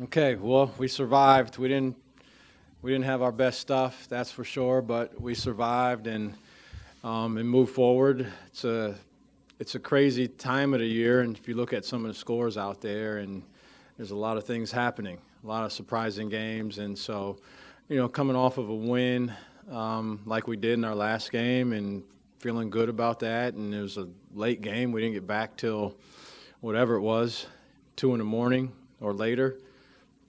Okay, well, we survived. We didn't have our best stuff, that's for sure, but we survived and moved forward. It's a crazy time of the year, and if you look at some of the scores out there, and there's a lot of things happening, a lot of surprising games, and so, coming off of a win like we did in our last game, and feeling good about that, and it was a late game. We didn't get back till whatever it was, 2 in the morning or later.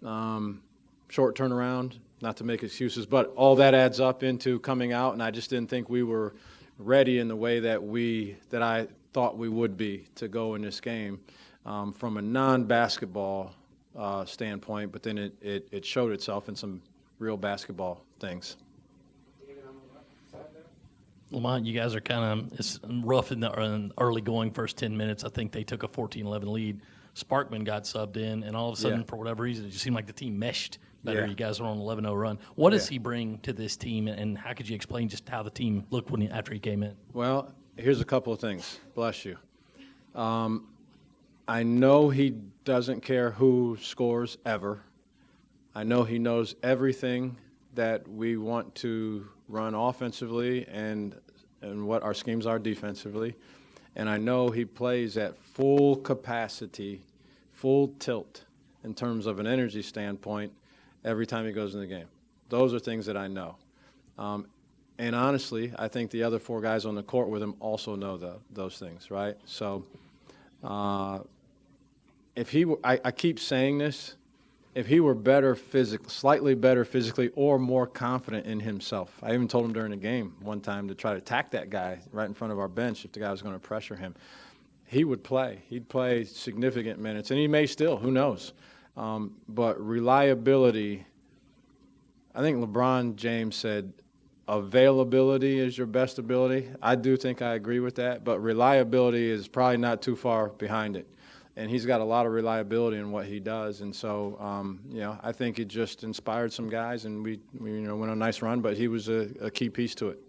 Short turnaround, not to make excuses, but all that adds up into coming out, and I just didn't think we were ready in the way that I thought we would be to go in this game from a non-basketball standpoint, but then it showed itself in some real basketball things. Lamont, you guys are it's rough in the early going first 10 minutes. I think they took a 14-11 lead. Sparkman got subbed in, and all of a sudden, for whatever reason, it just seemed like the team meshed better. Yeah. You guys were on an 11-0 run. What does he bring to this team, and how could you explain just how the team looked after he came in? Well, here's a couple of things. Bless you. I know he doesn't care who scores ever. I know he knows everything that we want to run offensively and what our schemes are defensively. And I know he plays at full capacity, full tilt in terms of an energy standpoint every time he goes in the game. Those are things that I know. And honestly, I think the other 4 guys on the court with him also know those things, right? So if he were, I keep saying this, if he were better physically, slightly better physically, or more confident in himself. I even told him during the game one time to try to attack that guy right in front of our bench if the guy was going to pressure him. He would play. He'd play significant minutes, and he may still. Who knows? But reliability, I think LeBron James said availability is your best ability. I do think I agree with that, but reliability is probably not too far behind it. And he's got a lot of reliability in what he does. And so, I think it just inspired some guys, and we went on a nice run, but he was a key piece to it.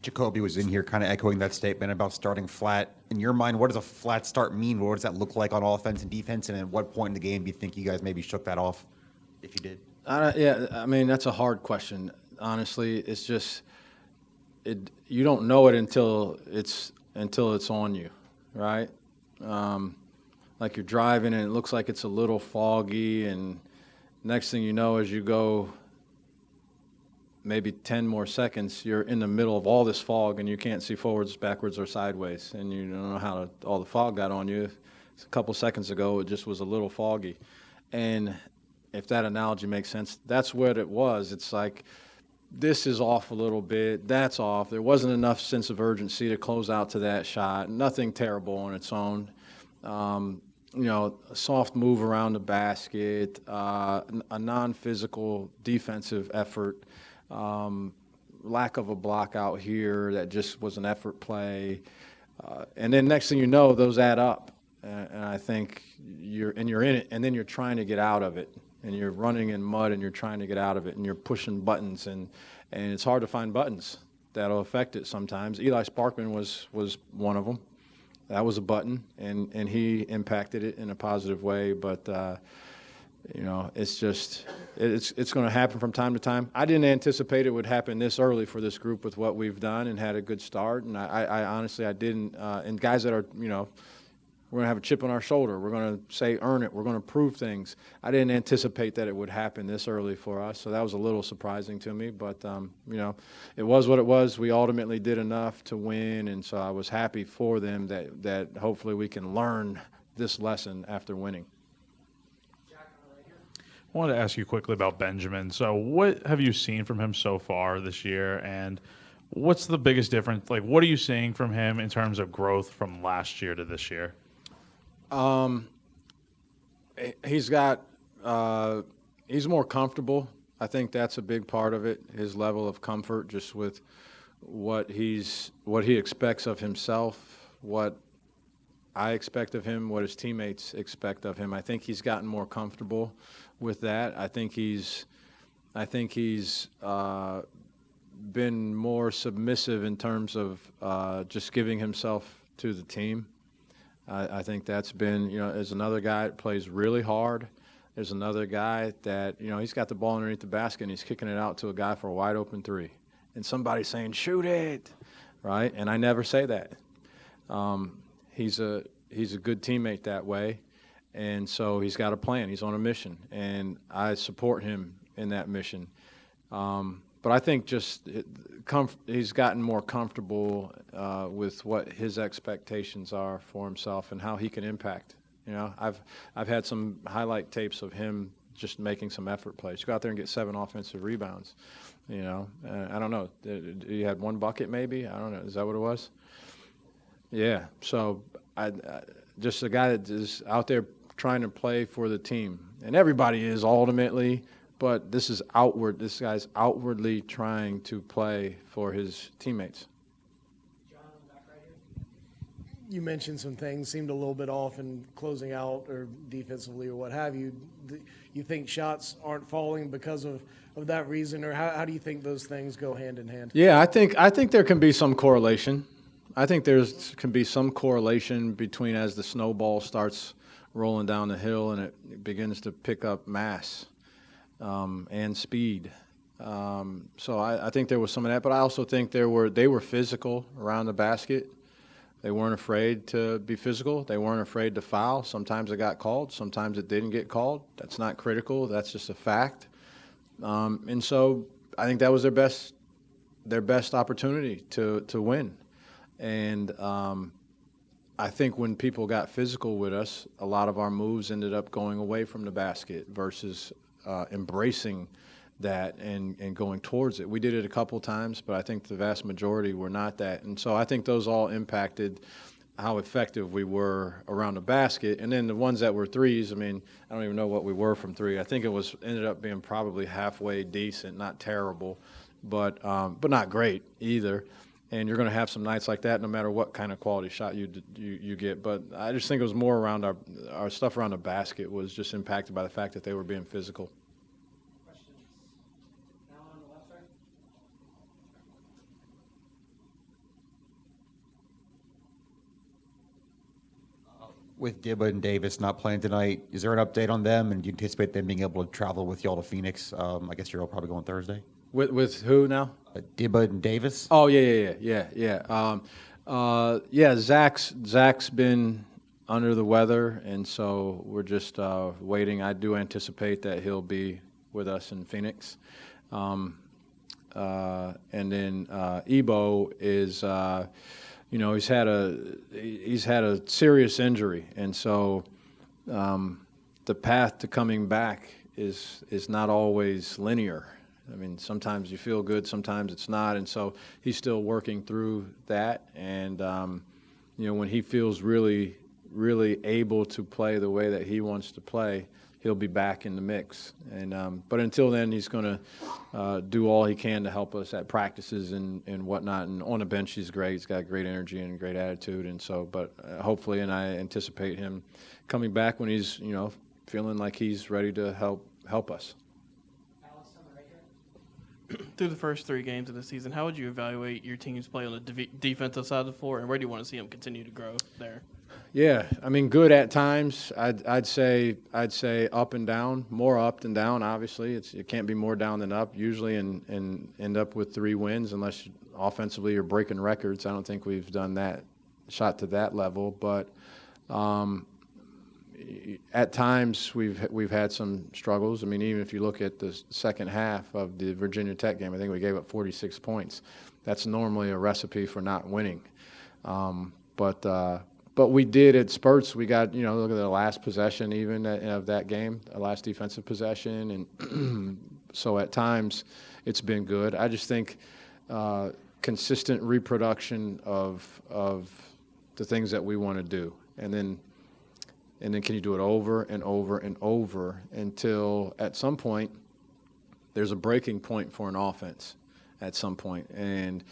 Jacoby was in here kind of echoing that statement about starting flat. In your mind, what does a flat start mean? What does that look like on offense and defense? And at what point in the game do you think you guys maybe shook that off, if you did? That's a hard question. Honestly, it's just you don't know it until it's on you, right? Like you're driving and it looks like it's a little foggy, and next thing you know, as you go maybe 10 more seconds, you're in the middle of all this fog and you can't see forwards, backwards, or sideways, and you don't know how all the fog got on you. A couple seconds ago, it just was a little foggy. And if that analogy makes sense, that's what it was. It's like this is off a little bit, that's off. There wasn't enough sense of urgency to close out to that shot. Nothing terrible on its own. A soft move around the basket, a non-physical defensive effort, lack of a block out here that just was an effort play. And then next thing you know, those add up. And I think you're in it, and then you're trying to get out of it. And you're running in mud, and you're trying to get out of it, and you're pushing buttons, and it's hard to find buttons that'll affect it sometimes. Eli Sparkman was one of them. That was a button, and he impacted it in a positive way. But it's just it's going to happen from time to time. I didn't anticipate it would happen this early for this group with what we've done and had a good start. And I honestly didn't. And guys that are we're going to have a chip on our shoulder. We're going to say, earn it. We're going to prove things. I didn't anticipate that it would happen this early for us, so that was a little surprising to me. But, it was what it was. We ultimately did enough to win, and so I was happy for them that hopefully we can learn this lesson after winning. I wanted to ask you quickly about Benjamin. So what have you seen from him so far this year, and what's the biggest difference? Like, what are you seeing from him in terms of growth from last year to this year? He's more comfortable. I think that's a big part of it, his level of comfort just with what he expects of himself, what I expect of him, what his teammates expect of him. I think he's gotten more comfortable with that. I think he's been more submissive in terms of just giving himself to the team. I think that's been, there's another guy that plays really hard. There's another guy that, he's got the ball underneath the basket and he's kicking it out to a guy for a wide open three. And somebody's saying, shoot it, right? And I never say that. He's a good teammate that way. And so he's got a plan. He's on a mission. And I support him in that mission. But I think he's gotten more comfortable with what his expectations are for himself and how he can impact. I've had some highlight tapes of him just making some effort plays. Go out there and get 7 offensive rebounds. I don't know. He had 1 bucket maybe. I don't know. Is that what it was? Yeah. So I just a guy that is out there trying to play for the team, and everybody is ultimately. But this is outward. This guy's outwardly trying to play for his teammates. John, back right here. You mentioned some things seemed a little bit off in closing out or defensively or what have you. You think shots aren't falling because of that reason, or how do you think those things go hand in hand? Yeah, I think there can be some correlation. I think can be some correlation between as the snowball starts rolling down the hill and it begins to pick up mass. And speed. So I think there was some of that, but I also think they were physical around the basket. They weren't afraid to be physical. They weren't afraid to foul. Sometimes it got called. Sometimes it didn't get called. That's not critical. That's just a fact. And so I think that was their best opportunity to win. And I think when people got physical with us, a lot of our moves ended up going away from the basket versus embracing that and going towards it. We did it a couple times, but I think the vast majority were not that. And so I think those all impacted how effective we were around the basket. And then the ones that were threes, I don't even know what we were from three. I think it ended up being probably halfway decent, not terrible, but not great either. And you're going to have some nights like that no matter what kind of quality shot you get. But I just think it was more around our stuff around the basket was just impacted by the fact that they were being physical. Questions? Now on the left side. With Dibba and Davis not playing tonight, is there an update on them? And do you anticipate them being able to travel with y'all to Phoenix? I guess you're all probably going Thursday. With who now? Dibba and Davis. Oh yeah. Zach's been under the weather, and so we're just waiting. I do anticipate that he'll be with us in Phoenix, and then Ebo is, he's had a serious injury, and so the path to coming back is not always linear. Sometimes you feel good, sometimes it's not, and so he's still working through that. And when he feels really, really able to play the way that he wants to play, he'll be back in the mix. And but until then, he's going to do all he can to help us at practices and whatnot. And on the bench, he's great. He's got great energy and great attitude. And so, but hopefully, and I anticipate him coming back when he's feeling like he's ready to help us. Through the first 3 games of the season, how would you evaluate your team's play on the defensive side of the floor, and where do you want to see them continue to grow there? Yeah, good at times. I'd say up and down, more up than down. Obviously, it can't be more down than up. Usually, and end up with 3 wins unless offensively you're breaking records. I don't think we've done that, shot to that level, but. At times we've had some struggles. Even if you look at the second half of the Virginia Tech game, I think we gave up 46 points. That's normally a recipe for not winning. But we did at spurts. We got look at the last possession even of that game, the last defensive possession, and so at times it's been good. I just think consistent reproduction of the things that we want to do, and then can you do it over and over and over until at some point there's a breaking point for an offense at some point, and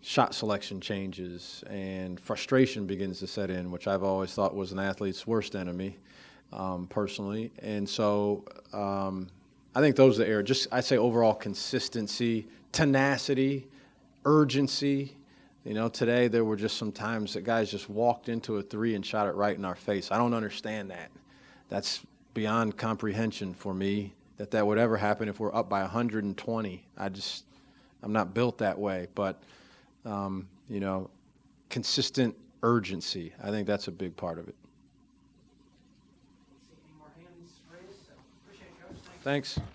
shot selection changes and frustration begins to set in, which I've always thought was an athlete's worst enemy, personally. And so I think those are the areas. Just I'd say overall consistency, tenacity, urgency, You know, today there were just some times that guys just walked into a three and shot it right in our face. I don't understand that. That's beyond comprehension for me that would ever happen if we're up by 120. I'm not built that way. But, you know, consistent urgency, I think that's a big part of it. See any more hands raised? So appreciate it, Coach. Thanks. Thanks.